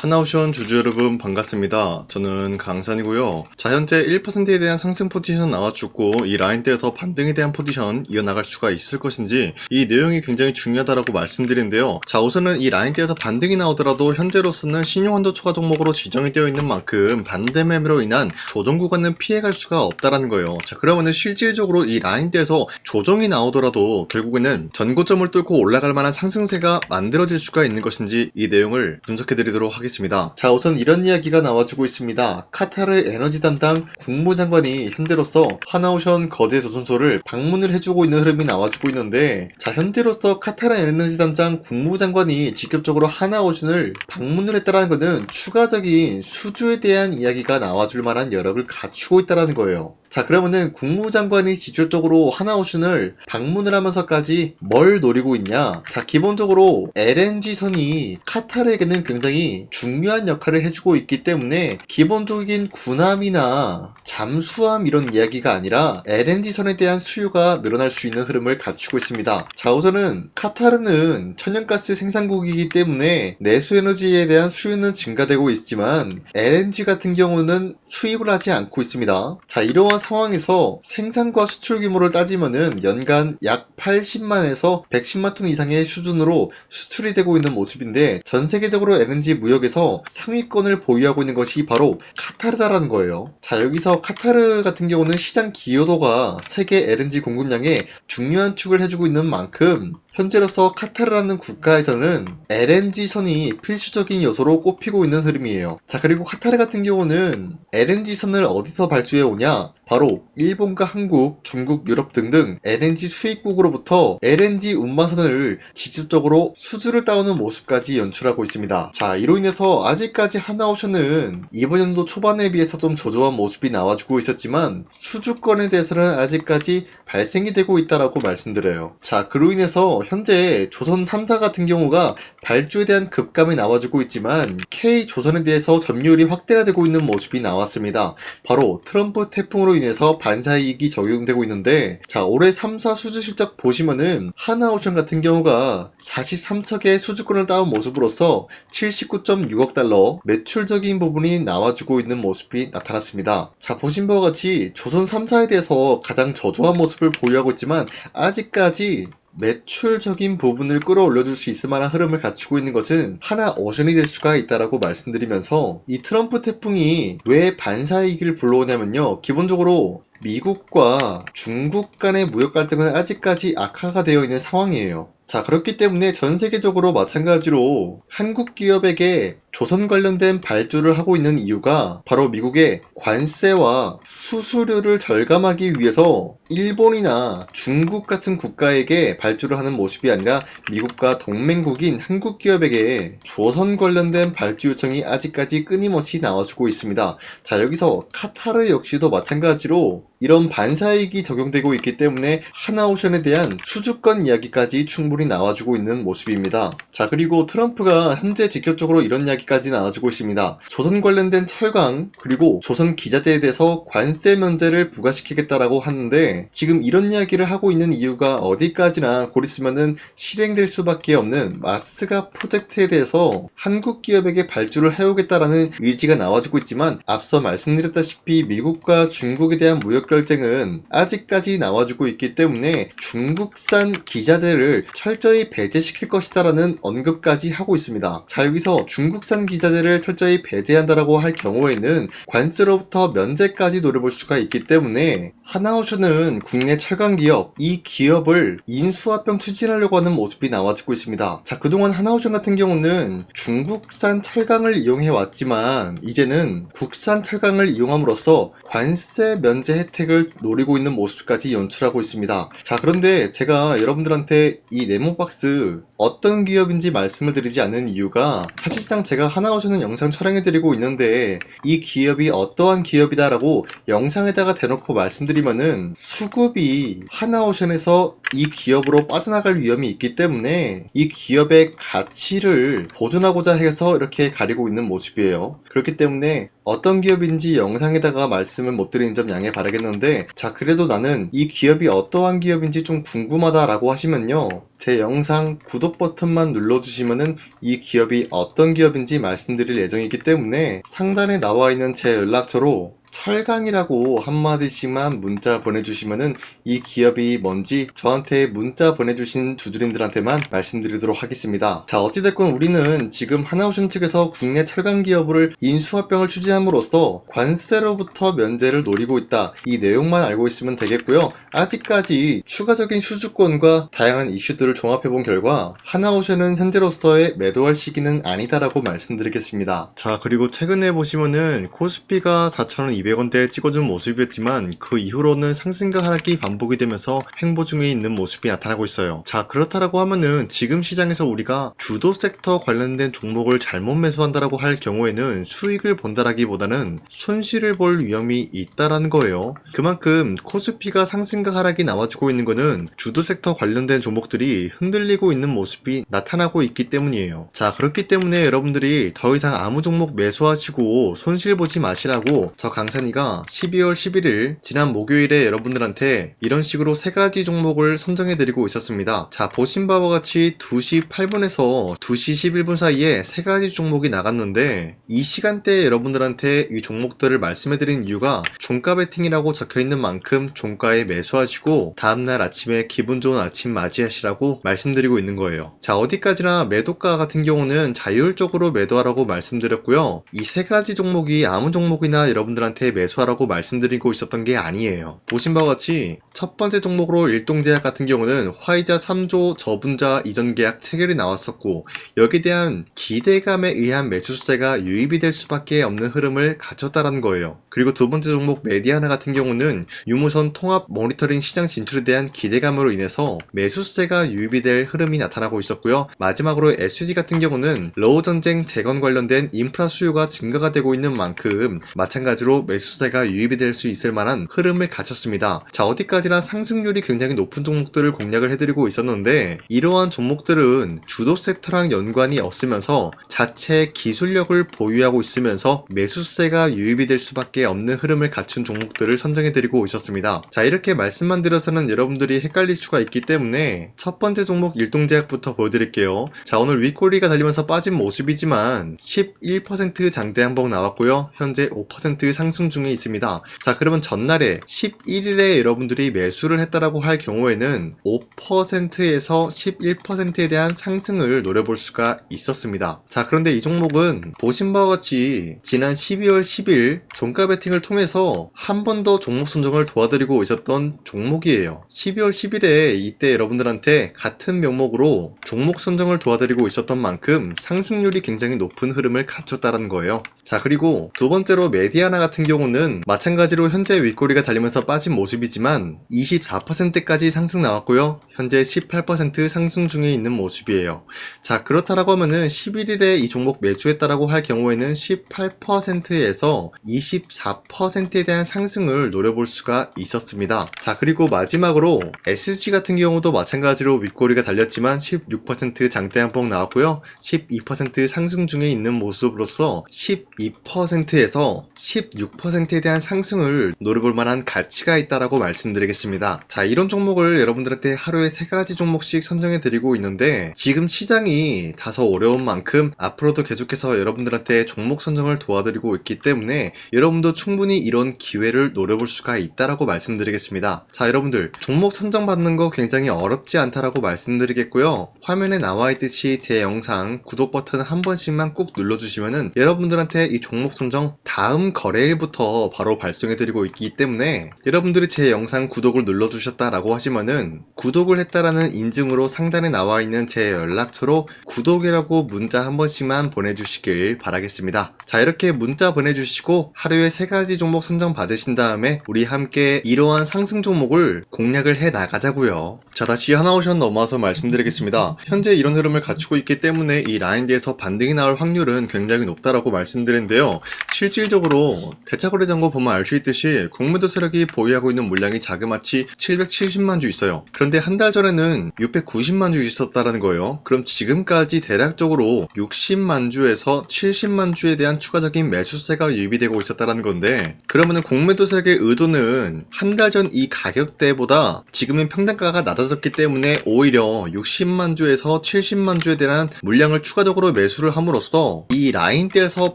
하나오션 주주 여러분 반갑습니다. 저는 강산이고요. 자, 현재 1%에 대한 상승 포지션 나와주고 이 라인대에서 반등에 대한 포지션 이어나갈 수가 있을 것인지 이 내용이 굉장히 중요하다고 말씀드리는데요. 자, 우선은 이 라인대에서 반등이 나오더라도 현재로서는 신용한도 초과 종목으로 지정이 되어 있는 만큼 반대 매매로 인한 조정 구간은 피해갈 수가 없다라는 거예요. 자, 그러면은 실질적으로 이 라인대에서 조정이 나오더라도 결국에는 전고점을 뚫고 올라갈 만한 상승세가 만들어질 수가 있는 것인지 이 내용을 분석해 드리도록 하겠습니다. 자, 우선 이런 이야기가 나와주고 있습니다. 카타르 에너지 담당 국무장관이 현재로서 하나오션 거제 조선소를 방문을 해주고 있는 흐름이 나와주고 있는데, 자, 현재로서 카타르 에너지 담당 국무장관이 직접적으로 하나오션을 방문을 했다는 것은 추가적인 수주에 대한 이야기가 나와줄 만한 여력을 갖추고 있다는 거예요. 자, 그러면은 국무장관이 직접적으로 하나오션을 방문을 하면서까지 뭘 노리고 있냐? 자, 기본적으로 LNG선이 카타르에게는 굉장히 중요한 역할을 해주고 있기 때문에 기본적인 군함이나 잠수함 이런 이야기가 아니라 LNG선에 대한 수요가 늘어날 수 있는 흐름을 갖추고 있습니다. 자, 우선은 카타르는 천연가스 생산국이기 때문에 내수에너지에 대한 수요는 증가되고 있지만 LNG 같은 경우는 수입을 하지 않고 있습니다. 자, 이러한 상황에서 생산과 수출 규모를 따지면은 연간 약 80만에서 110만 톤 이상의 수준으로 수출이 되고 있는 모습인데, 전 세계적으로 LNG 무역에서 상위권을 보유하고 있는 것이 바로 카타르다라는 거예요. 자, 여기서 카타르 같은 경우는 시장 기여도가 세계 LNG 공급량에 중요한 축을 해주고 있는 만큼 현재로서 카타르라는 국가에서는 LNG선이 필수적인 요소로 꼽히고 있는 흐름이에요. 자, 그리고 카타르 같은 경우는 LNG선을 어디서 발주해 오냐? 바로 일본과 한국, 중국, 유럽 등등 LNG 수입국으로부터 LNG 운반선을 직접적으로 수주를 따오는 모습까지 연출하고 있습니다. 자, 이로 인해서 아직까지 하나오션은 이번 연도 초반에 비해서 좀 저조한 모습이 나와주고 있었지만 수주권에 대해서는 아직까지 발생이 되고 있다라고 말씀드려요. 자, 그로 인해서 현재 조선 3사 같은 경우가 발주에 대한 급감이 나와주고 있지만 K조선에 대해서 점유율이 확대가 되고 있는 모습이 나왔습니다. 바로 트럼프 태풍으로 인해서 반사이익이 적용되고 있는데, 자, 올해 3사 수주 실적 보시면은 하나오션 같은 경우가 43척의 수주권을 따온 모습으로서 79.6억 달러 매출적인 부분이 나와주고 있는 모습이 나타났습니다. 자, 보신 바와 같이 조선 3사에 대해서 가장 저조한 모습을 보유하고 있지만 아직까지 매출적인 부분을 끌어올려줄 수 있을 만한 흐름을 갖추고 있는 것은 하나오션이 될 수가 있다라고 말씀드리면서, 이 트럼프 태풍이 왜 반사이익을 불러오냐면요, 기본적으로 미국과 중국 간의 무역 갈등은 아직까지 악화가 되어 있는 상황이에요. 자, 그렇기 때문에 전 세계적으로 마찬가지로 한국 기업에게 조선 관련된 발주를 하고 있는 이유가 바로 미국의 관세와 수수료를 절감하기 위해서 일본이나 중국 같은 국가에게 발주를 하는 모습이 아니라 미국과 동맹국인 한국 기업에게 조선 관련된 발주 요청이 아직까지 끊임없이 나와주고 있습니다. 자, 여기서 카타르 역시도 마찬가지로 이런 반사이익이 적용되고 있기 때문에 하나오션에 대한 수주권 이야기까지 충분히 나와주고 있는 모습입니다. 자, 그리고 트럼프가 현재 직접적으로 이런 이야기까지 나와주고 있습니다. 조선 관련된 철강 그리고 조선 기자재에 대해서 관세 면제를 부과시키겠다라고 하는데, 지금 이런 이야기를 하고 있는 이유가 어디까지나 곧 있으면은 실행될 수밖에 없는 마스가 프로젝트에 대해서 한국 기업에게 발주를 해오겠다라는 의지가 나와주고 있지만, 앞서 말씀드렸다시피 미국과 중국에 대한 무역 결쟁은 아직까지 나와주고 있기 때문에 중국산 기자재를 철저히 배제시킬 것이다라는 언급까지 하고 있습니다. 자, 여기서 중국산 기자재를 철저히 배제한다라고 할 경우에는 관세로부터 면제까지 노려볼 수가 있기 때문에 하나오션은 국내 철강 기업, 이 기업을 인수합병 추진하려고 하는 모습이 나와주고 있습니다. 자, 그동안 하나오션 같은 경우는 중국산 철강을 이용해 왔지만 이제는 국산 철강을 이용함으로써 관세 면제 혜택을 노리고 있는 모습까지 연출하고 있습니다. 자, 그런데 제가 여러분들한테 이 네모박스 어떤 기업인지 말씀을 드리지 않는 이유가, 사실상 제가 하나오션은 영상 촬영해드리고 있는데 이 기업이 어떠한 기업이다라고 영상에다가 대놓고 말씀드리면은 수급이 하나오션에서 이 기업으로 빠져나갈 위험이 있기 때문에 이 기업의 가치를 보존하고자 해서 이렇게 가리고 있는 모습이에요. 그렇기 때문에 어떤 기업인지 영상에다가 말씀을 못 드리는 점 양해 바라겠는데, 자, 그래도 나는 이 기업이 어떠한 기업인지 좀 궁금하다라고 하시면요, 제 영상 구독 버튼만 눌러주시면은 이 기업이 어떤 기업인지 말씀드릴 예정이기 때문에 상단에 나와 있는 제 연락처로 철강이라고 한마디씩만 문자 보내주시면은 이 기업이 뭔지 저한테 문자 보내주신 주주님들한테만 말씀드리도록 하겠습니다. 자, 어찌됐건 우리는 지금 하나오션 측에서 국내 철강 기업을 인수합병을 추진함으로써 관세로부터 면제를 노리고 있다, 이 내용만 알고 있으면 되겠고요. 아직까지 추가적인 수주권과 다양한 이슈들을 종합해본 결과 하나오션은 현재로서의 매도할 시기는 아니다라고 말씀드리겠습니다. 자, 그리고 최근에 보시면은 코스피가 4,200원대에 찍어준 모습이었지만 그 이후로는 상승과 하락이 반복이 되면서 횡보 중에 있는 모습이 나타나고 있어요. 자, 그렇다라고 하면은 지금 시장에서 우리가 주도 섹터 관련된 종목을 잘못 매수한다라고 할 경우에는 수익을 본다라기보다는 손실을 볼 위험이 있다라는 거예요. 그만큼 코스피가 상승과 하락이 나와주고 있는 거는 주도 섹터 관련된 종목들이 흔들리고 있는 모습이 나타나고 있기 때문이에요. 자, 그렇기 때문에 여러분들이 더 이상 아무 종목 매수하시고 손실 보지 마시라고 저 강산이가 12월 11일 지난 목요일에 여러분들한테 이런 식으로 세 가지 종목을 선정해드리고 있었습니다. 자, 보신 바와 같이 2시 8분에서 2시 11분 사이에 세 가지 종목이 나갔는데, 이 시간대에 여러분들한테 이 종목들을 말씀해드린 이유가 종가 베팅이라고 적혀있는 만큼 종가에 매수하시고 다음날 아침에 기분 좋은 아침 맞이하시라고 말씀드리고 있는 거예요. 자, 어디까지나 매도가 같은 경우는 자율적으로 매도하라고 말씀드렸고요. 이 세 가지 종목이 아무 종목이나 여러분들한테 매수하라고 말씀드리고 있었던 게 아니에요. 보신 바와 같이 첫 번째 종목으로 일동제약 같은 경우는 화이자 3조 저분자 이전 계약 체결이 나왔었고, 여기에 대한 기대감에 의한 매수세가 유입이 될 수밖에 없는 흐름을 갖췄다라는 거예요. 그리고 두 번째 종목 메디아나 같은 경우는 유무선 통합 모니터링 시장 진출에 대한 기대감으로 인해서 매수세가 유입이 될 흐름이 나타나고 있었고요. 마지막으로 SG 같은 경우는 러우 전쟁 재건 관련된 인프라 수요가 증가가 되고 있는 만큼 마찬가지로 매수세가 유입이 될 수 있을 만한 흐름을 갖췄습니다. 자, 어디까지나 상승률이 굉장히 높은 종목들을 공략을 해드리고 있었는데, 이러한 종목들은 주도 섹터랑 연관이 없으면서 자체 기술력을 보유하고 있으면서 매수세가 유입이 될 수밖에 없는 흐름을 갖춘 종목들을 선정해드리고 있었습니다. 자, 이렇게 말씀만 드려서는 여러분들이 헷갈릴 수가 있기 때문에 첫 번째 종목 일동제약부터 보여드릴게요. 자, 오늘 윗꼬리가 달리면서 빠진 모습이지만 11% 장대 항복 나왔고요. 현재 5% 상승 중에 있습니다. 자, 그러면 전날에 11일에 여러분들이 매수를 했다라고 할 경우에는 5%에서 11%에 대한 상승을 노려볼 수가 있었습니다. 자, 그런데 이 종목은 보신 바와 같이 지난 12월 10일 종가 베팅을 통해서 한 번 더 종목 선정을 도와드리고 있었던 종목이에요. 12월 10일에 이때 여러분들한테 같은 명목으로 종목 선정을 도와드리고 있었던 만큼 상승률이 굉장히 높은 흐름을 갖췄다는 거예요. 자, 그리고 두 번째로 메디아나 같은 경우는 마찬가지로 현재 윗꼬리가 달리면서 빠진 모습이지만 24%까지 상승 나왔고요. 현재 18% 상승 중에 있는 모습이에요. 자, 그렇다라고 하면은 11일에 이 종목 매수했다라고 할 경우에는 18%에서 24%에 대한 상승을 노려볼 수가 있었습니다. 자, 그리고 마지막으로 SG 같은 경우도 마찬가지로 윗꼬리가 달렸지만 16% 장대 항복 나왔고요. 12% 상승 중에 있는 모습으로서 12%에서 16%에 대한 상승을 노려볼 만한 가치가 있다라고 말씀드리겠습니다. 자, 이런 종목을 여러분들한테 하루에 3가지 종목씩 선정해 드리고 있는데, 지금 시장이 다소 어려운 만큼 앞으로도 계속해서 여러분들한테 종목 선정을 도와드리고 있기 때문에 여러분도 충분히 이런 기회를 노려볼 수가 있다라고 말씀드리겠습니다. 자, 여러분들 종목 선정받는 거 굉장히 어렵지 않다라고 말씀드리겠고요. 화면에 나와 있듯이 제 영상 구독 버튼 한 번씩만 꾹 눌러주시면은 여러분들한테 이 종목 선정 다음 거래일부터 바로 발송해드리고 있기 때문에 여러분들이 제 영상 구독을 눌러주셨다라고 하시면은 구독을 했다라는 인증으로 상단에 나와 있는 제 연락처로 구독이라고 문자 한 번씩만 보내주시길 바라겠습니다. 자, 이렇게 문자 보내주시고 하루 하루에 3가지 종목 선정 받으신 다음에 우리 함께 이러한 상승 종목을 공략을 해 나가자고요. 자, 다시 하나오션 넘어와서 말씀드리겠습니다. 현재 이런 흐름을 갖추고 있기 때문에 이 라인대에서 반등이 나올 확률은 굉장히 높다라고 말씀드렸는데요. 실질적으로 대차거래장고 보면 알 수 있듯이 공매도 세력이 보유하고 있는 물량이 자그마치 770만 주 있어요. 그런데 한 달 전에는 690만 주 있었다라는 거예요. 그럼 지금까지 대략적으로 60만 주에서 70만 주에 대한 추가적인 매수세가 유입되고 있었다라는 건데, 그러면은 공매도 세력의 의도는 한 달 전 이 가격대보다 지금은 평단가가 낮아졌기 때문에 오히려 60만 주에서 70만 주에 대한 물량을 추가적으로 매수를 함으로써 이 라인대에서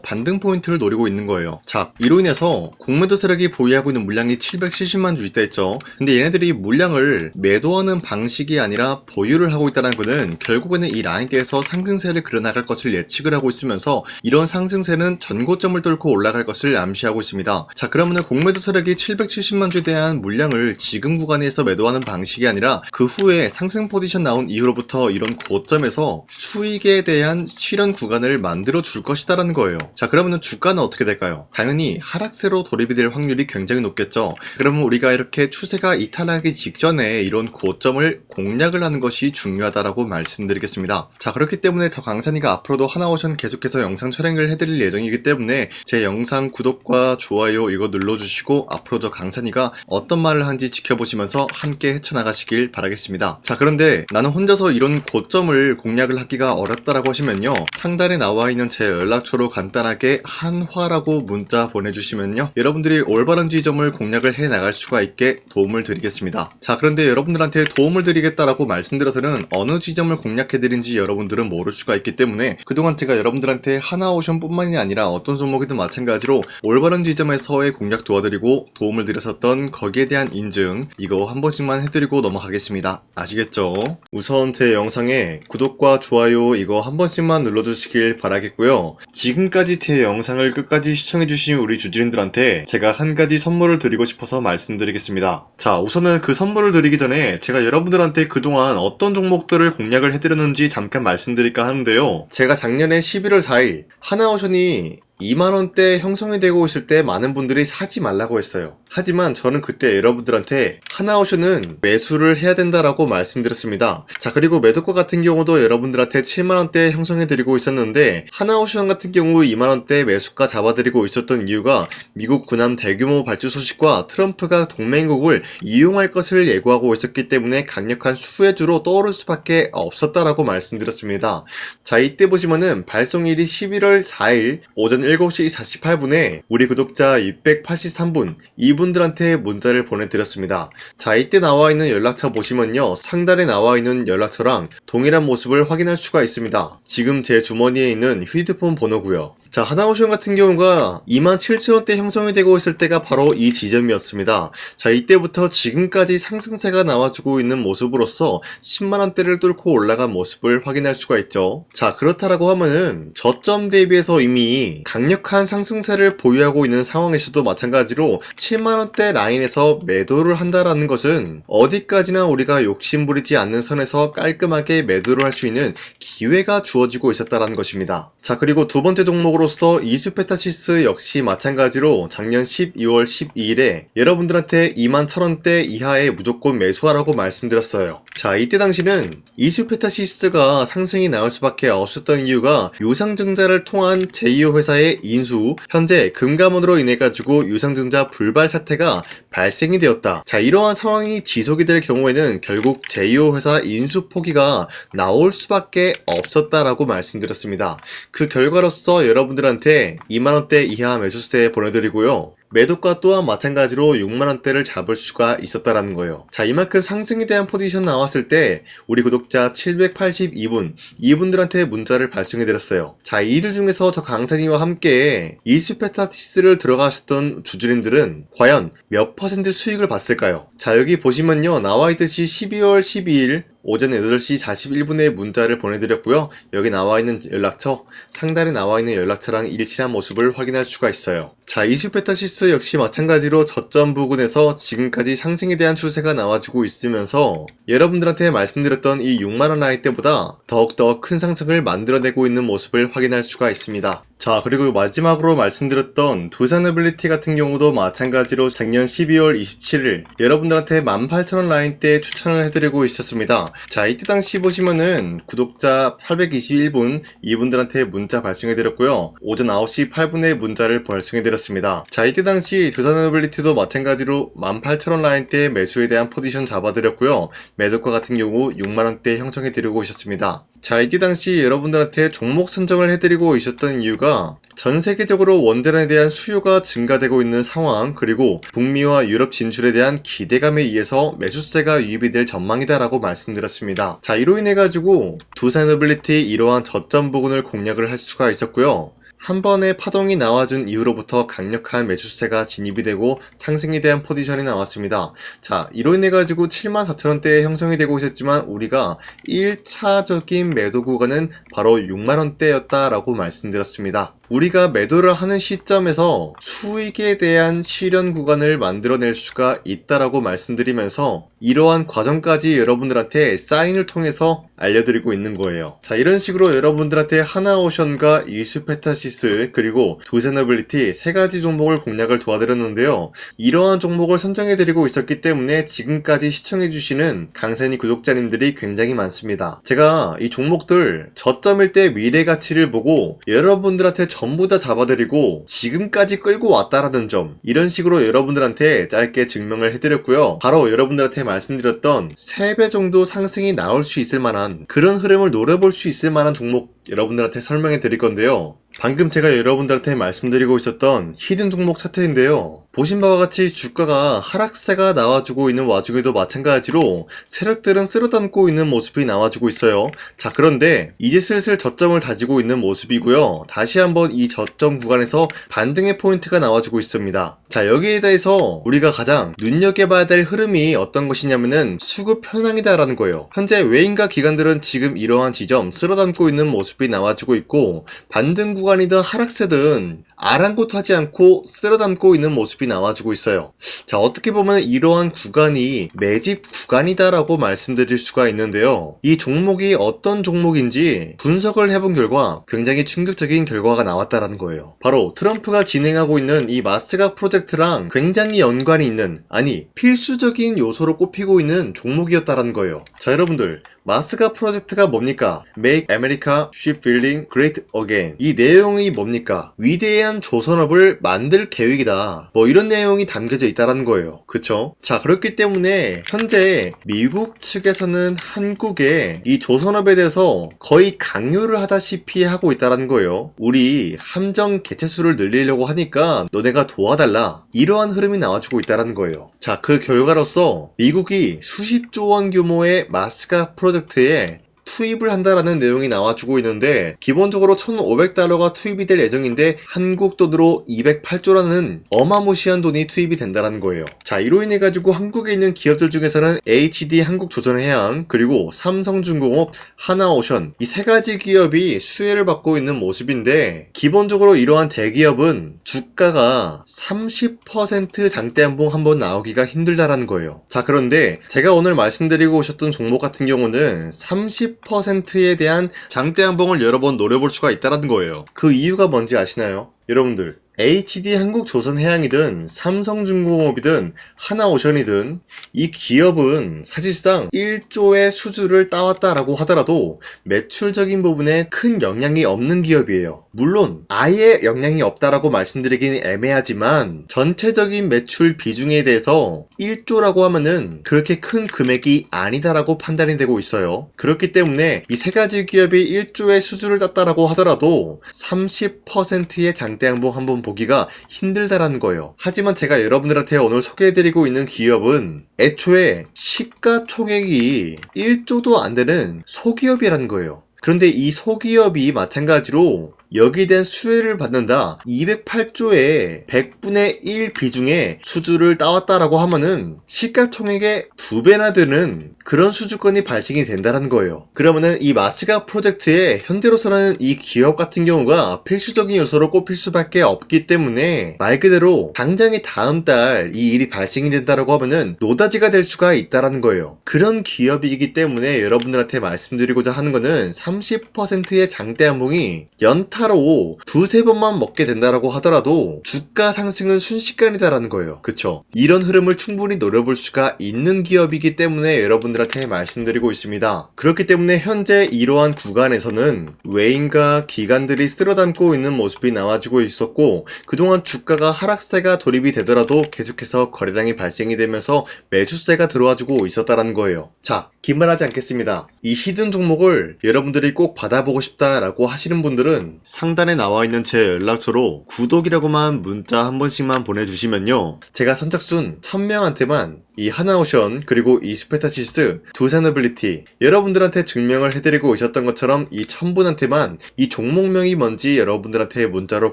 반등 포인트를 노리고 있는 거예요. 자, 이로 인해서 공매도 세력이 보유하고 있는 물량이 770만 주 있다 했죠. 근데 얘네들이 물량을 매도하는 방식이 아니라 보유를 하고 있다는 것은 결국에는 이 라인대에서 상승세를 그려나갈 것을 예측을 하고 있으면서 이런 상승세는 전고점을 뚫고 올라갈 것을 암시하고 있습니다. 자, 그러면은 공매도 세력이 770만 주에 대한 물량을 지금 구간에서 매도하는 방식이 아니라 그 후에 상승 포지션 나온 이후로부터 이런 고점에서 수익에 대한 실현 구간을 만들어 줄 것이다라는 거예요. 자, 그러면은 주가는 어떻게 될까요? 당연히 하락세로 돌입이 될 확률이 굉장히 높겠죠. 그러면 우리가 이렇게 추세가 이탈하기 직전에 이런 고점을 공략을 하는 것이 중요하다라고 말씀드리겠습니다. 자, 그렇기 때문에 저 강산이가 앞으로도 하나오션 계속해서 영상 촬영을 해드릴 예정이기 때문에 제 영상 구독과 좋아요 이거 눌러주시고 앞으로 저 강산이가 어떤 말을 하는지 지켜보시면서 함께 헤쳐나가시길 바라겠습니다. 자, 그런데 나는 혼자서 이런 고점을 공략을 하기가 어렵다라고 하시면요, 상단에 나와 있는 제 연락처로 간단하게 한화라고 문자 보내주시면요, 여러분들이 올바른 지점을 공략을 해 나갈 수가 있게 도움을 드리겠습니다. 자, 그런데 여러분들한테 도움을 드리겠다라고 말씀드려서는 어느 지점을 공략해드린지 여러분들은 모를 수가 있기 때문에 그동안 제가 여러분들한테 하나오션 뿐만이 아니라 어떤 종목이든 마찬가지로 올바른 지점에서의 공략 도와드리고 도움을 드렸었던 거기에 대한 인증 이거 한 번씩만 해드리고 넘어가겠습니다. 아시겠죠? 우선 제 영상에 구독과 좋아요 이거 한 번씩만 눌러주시길 바라겠고요. 지금까지 제 영상을 끝까지 시청해주신 우리 주주님들한테 제가 한 가지 선물을 드리고 싶어서 말씀드리겠습니다. 자, 우선은 그 선물을 드리기 전에 제가 여러분들한테 그동안 어떤 종목들을 공략을 해드렸는지 잠깐 말씀드릴까 하는데요. 제가 작년에 11월 4일 하나오션이 2만원대 형성이 되고 있을 때 많은 분들이 사지 말라고 했어요. 하지만 저는 그때 여러분들한테 하나오션은 매수를 해야 된다라고 말씀드렸습니다. 자, 그리고 매도가 같은 경우도 여러분들한테 7만원대 형성해드리고 있었는데 하나오션 같은 경우 2만원대 매수가 잡아드리고 있었던 이유가 미국 군함 대규모 발주 소식과 트럼프가 동맹국을 이용할 것을 예고하고 있었기 때문에 강력한 수혜주로 떠오를 수밖에 없었다라고 말씀드렸습니다. 자, 이때 보시면은 발송일이 11월 4일 오전 7시 48분에 우리 구독자 283분 이분들한테 문자를 보내드렸습니다. 자, 이때 나와 있는 연락처 보시면요, 상단에 나와 있는 연락처랑 동일한 모습을 확인할 수가 있습니다. 지금 제 주머니에 있는 휴대폰 번호고요. 자, 하나오션 같은 경우가 27,000원대 형성이 되고 있을 때가 바로 이 지점이었습니다. 자, 이때부터 지금까지 상승세가 나와주고 있는 모습으로서 10만원대를 뚫고 올라간 모습을 확인할 수가 있죠. 자, 그렇다라고 하면은 저점 대비해서 이미 강력한 상승세를 보유하고 있는 상황에서도 마찬가지로 7만원대 라인에서 매도를 한다라는 것은 어디까지나 우리가 욕심부리지 않는 선에서 깔끔하게 매도를 할 수 있는 기회가 주어지고 있었다라는 것입니다. 자, 그리고 두 번째 종목으로서 이수페타시스 역시 마찬가지로 작년 12월 12일에 여러분들한테 21,000원대 이하에 무조건 매수하라고 말씀드렸어요. 자, 이때 당시는 이수페타시스가 상승이 나올 수밖에 없었던 이유가 유상증자를 통한 제2호 회사의 인수, 현재 금감원으로 인해 가지고 유상증자 불발 사태가 발생이 되었다. 자, 이러한 상황이 지속이 될 경우에는 결국 제2호 회사 인수 포기가 나올 수밖에 없었다라고 말씀드렸습니다. 그 결과로서 여러분들한테 2만원대 이하 매수세 보내드리고요, 매도가 또한 마찬가지로 6만원대를 잡을 수가 있었다라는 거예요. 자, 이만큼 상승에 대한 포지션 나왔을 때 우리 구독자 782분 이분들한테 문자를 발송해드렸어요. 자, 이들 중에서 저 강산이와 함께 이수페타시스를 들어가셨던 주주님들은 과연 몇 퍼센트 수익을 봤을까요? 자, 여기 보시면요, 나와있듯이 12월 12일 오전 8시 41분에 문자를 보내드렸고요. 여기 나와있는 연락처, 상단에 나와있는 연락처랑 일치한 모습을 확인할 수가 있어요. 자, 이수페타시스 역시 마찬가지로 저점 부근에서 지금까지 상승에 대한 추세가 나와주고 있으면서 여러분들한테 말씀드렸던 이 6만원 라인 때보다 더욱더 큰 상승을 만들어내고 있는 모습을 확인할 수가 있습니다. 자, 그리고 마지막으로 말씀드렸던 두산어빌리티 같은 경우도 마찬가지로 작년 12월 27일 여러분들한테 18,000원 라인대 추천을 해드리고 있었습니다. 자, 이때 당시 보시면은 구독자 821분 이분들한테 문자 발송해드렸고요. 오전 9시 8분에 문자를 발송해드렸습니다. 자, 이때 당시 두산어빌리티도 마찬가지로 18,000원 라인대 매수에 대한 포지션 잡아드렸고요. 매도가 같은 경우 6만원대 형성해드리고 있었습니다. 자, 이때 당시 여러분들한테 종목 선정을 해드리고 있었던 이유가 전 세계적으로 원전에 대한 수요가 증가되고 있는 상황, 그리고 북미와 유럽 진출에 대한 기대감에 의해서 매수세가 유입이 될 전망이다라고 말씀드렸습니다. 자, 이로 인해 가지고 두산어빌리티 이러한 저점 부근을 공략을 할 수가 있었고요. 한 번의 파동이 나와준 이후로부터 강력한 매수세가 진입이 되고 상승에 대한 포지션이 나왔습니다. 자, 이로 인해 가지고 74,000원대에 형성이 되고 있었지만 우리가 1차적인 매도 구간은 바로 6만원대였다라고 말씀드렸습니다. 우리가 매도를 하는 시점에서 수익에 대한 실현 구간을 만들어낼 수가 있다라고 말씀드리면서 이러한 과정까지 여러분들한테 사인을 통해서 알려드리고 있는 거예요. 자, 이런 식으로 여러분들한테 하나오션과 이수페타시스 그리고 두산어빌리티 세 가지 종목을 공략을 도와드렸는데요. 이러한 종목을 선정해드리고 있었기 때문에 지금까지 시청해주시는 강산이 구독자님들이 굉장히 많습니다. 제가 이 종목들 저점일 때 미래 가치를 보고 여러분들한테 전부 다 잡아드리고 지금까지 끌고 왔다라는 점, 이런 식으로 여러분들한테 짧게 증명을 해드렸고요. 바로 여러분들한테 말씀드렸던 3배 정도 상승이 나올 수 있을 만한 그런 흐름을 노려볼 수 있을 만한 종목 여러분들한테 설명해 드릴 건데요. 방금 제가 여러분들한테 말씀드리고 있었던 히든 종목 차트인데요. 보신 바와 같이 주가가 하락세가 나와주고 있는 와중에도 마찬가지로 세력들은 쓸어담고 있는 모습이 나와주고 있어요. 자, 그런데 이제 슬슬 저점을 다지고 있는 모습이고요. 다시 한번 이 저점 구간에서 반등의 포인트가 나와주고 있습니다. 자, 여기에 대해서 우리가 가장 눈여겨봐야 될 흐름이 어떤 것이냐면은 수급 현황이다라는 거예요. 현재 외인과 기관들은 지금 이러한 지점 쓸어담고 있는 모습이 나와주고 있고, 반등 구간이든 하락세든 아랑곳하지 않고 쓸어담고 있는 모습이 나와주고 있어요. 자, 어떻게 보면 이러한 구간이 매집 구간이다라고 말씀드릴 수가 있는데요. 이 종목이 어떤 종목인지 분석을 해본 결과 굉장히 충격적인 결과가 나왔다라는 거예요. 바로 트럼프가 진행하고 있는 이 마스가 프로젝트랑 굉장히 연관이 있는, 아니 필수적인 요소로 꼽히고 있는 종목이었다라는 거예요. 자, 여러분들, 마스가 프로젝트가 뭡니까? Make America Shipbuilding Great Again. 이 내용이 뭡니까? 위대한 조선업을 만들 계획이다. 뭐 이런 내용이 담겨져 있다라는 거예요. 그쵸? 자, 그렇기 때문에 현재 미국 측에서는 한국에 이 조선업에 대해서 거의 강요를 하다시피 하고 있다라는 거예요. 우리 함정 개체수를 늘리려고 하니까 너네가 도와달라. 이러한 흐름이 나와주고 있다라는 거예요. 자, 그 결과로서 미국이 수십조 원 규모의 마스가 프로젝트에 투입을 한다라는 내용이 나와주고 있는데, 기본적으로 1,500달러가 투입이 될 예정인데 한국 돈으로 208조라는 어마무시한 돈이 투입이 된다는 거예요. 자, 이로 인해 가지고 한국에 있는 기업들 중에서는 HD 한국조선해양, 그리고 삼성중공업, 하나오션, 이 세 가지 기업이 수혜를 받고 있는 모습인데, 기본적으로 이러한 대기업은 주가가 30% 장대한봉 한번 나오기가 힘들다라는 거예요. 자, 그런데 제가 오늘 말씀드리고 오셨던 종목 같은 경우는 30%에 대한 장대한봉을 여러 번 노려볼 수가 있다는 거예요. 그 이유가 뭔지 아시나요? 여러분들, HD 한국조선해양이든 삼성중공업이든 하나오션이든 이 기업은 사실상 1조의 수주를 따왔다라고 하더라도 매출적인 부분에 큰 영향이 없는 기업이에요. 물론 아예 영향이 없다라고 말씀드리긴 애매하지만 전체적인 매출 비중에 대해서 1조라고 하면은 그렇게 큰 금액이 아니다라고 판단이 되고 있어요. 그렇기 때문에 이 세 가지 기업이 1조의 수주를 땄다라고 하더라도 30%의 장대양봉 한번 보기가 힘들다라는 거예요. 하지만 제가 여러분들한테 오늘 소개해드리고 있는 기업은 애초에 시가총액이 1조도 안 되는 소기업이라는 거예요. 그런데 이 소기업이 마찬가지로 여기에 대한 수혜를 받는다, 208조의 100분의 1 비중의 수주를 따왔다라고 하면은 시가총액의 2배나 되는 그런 수주권이 발생이 된다는 거예요. 그러면은 이 마스가 프로젝트에 현재로서는 이 기업 같은 경우가 필수적인 요소로 꼽힐 수밖에 없기 때문에 말 그대로 당장의 다음 달 이 일이 발생이 된다라고 하면은 노다지가 될 수가 있다라는 거예요. 그런 기업이기 때문에 여러분들한테 말씀드리고자 하는 거는 30%의 장대 연봉이 연타로 두세 번만 먹게 된다라고 하더라도 주가 상승은 순식간이다라는 거예요. 그쵸? 이런 흐름을 충분히 노려볼 수가 있는 기업이기 때문에 여러분들한테 말씀드리고 있습니다. 그렇기 때문에 현재 이러한 구간에서는 외인과 기관들이 쓸어담고 있는 모습이 나와지고 있었고, 그동안 주가가 하락세가 돌입이 되더라도 계속해서 거래량이 발생이 되면서 매수세가 들어와주고 있었다라는 거예요. 자, 기만하지 않겠습니다. 이 히든 종목을 여러분들이 꼭 받아보고 싶다라고 하시는 분들은 상단에 나와 있는 제 연락처로 구독이라고만 문자 한 번씩만 보내주시면요, 제가 선착순 1000명한테만 이 하나오션 그리고 이 스페타시스 두산어빌리티 여러분들한테 증명을 해드리고 있었던 것처럼 이 1000분한테만 이 종목명이 뭔지 여러분들한테 문자로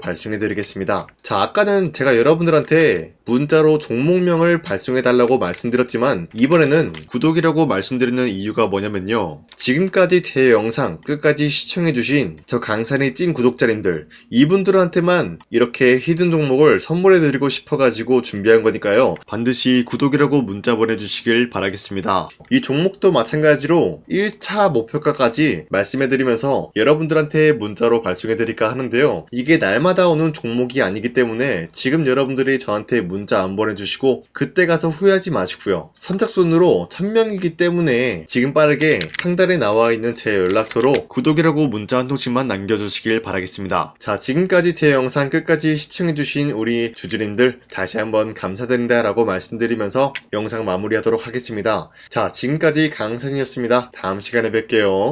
발송해드리겠습니다. 자, 아까는 제가 여러분들한테 문자로 종목명을 발송해달라고 말씀드렸지만 이번에는 구독이라고 말씀드리는 이유가 뭐냐면요, 지금까지 제 영상 끝까지 시청해주신 저 강산이 찐 구독자님들, 이분들한테만 이렇게 히든 종목을 선물해드리고 싶어가지고 준비한 거니까요, 반드시 구독이라고 문자 보내주시길 바라겠습니다. 이 종목도 마찬가지로 1차 목표가까지 말씀해드리면서 여러분들한테 문자로 발송해드릴까 하는데요, 이게 날마다 오는 종목이 아니기 때문에 지금 여러분들이 저한테 문자 안 보내주시고 그때 가서 후회하지 마시고요, 선착순으로 1000명이기 때문에 지금 빠르게 상단에 나와 있는 제 연락처로 구독이라고 문자 한 통씩만 남겨주시길 바라겠습니다. 자, 지금까지 제 영상 끝까지 시청해주신 우리 주주님들 다시 한번 감사드린다 라고 말씀드리면서 영상 마무리하도록 하겠습니다. 자, 지금까지 강산이었습니다. 다음 시간에 뵐게요.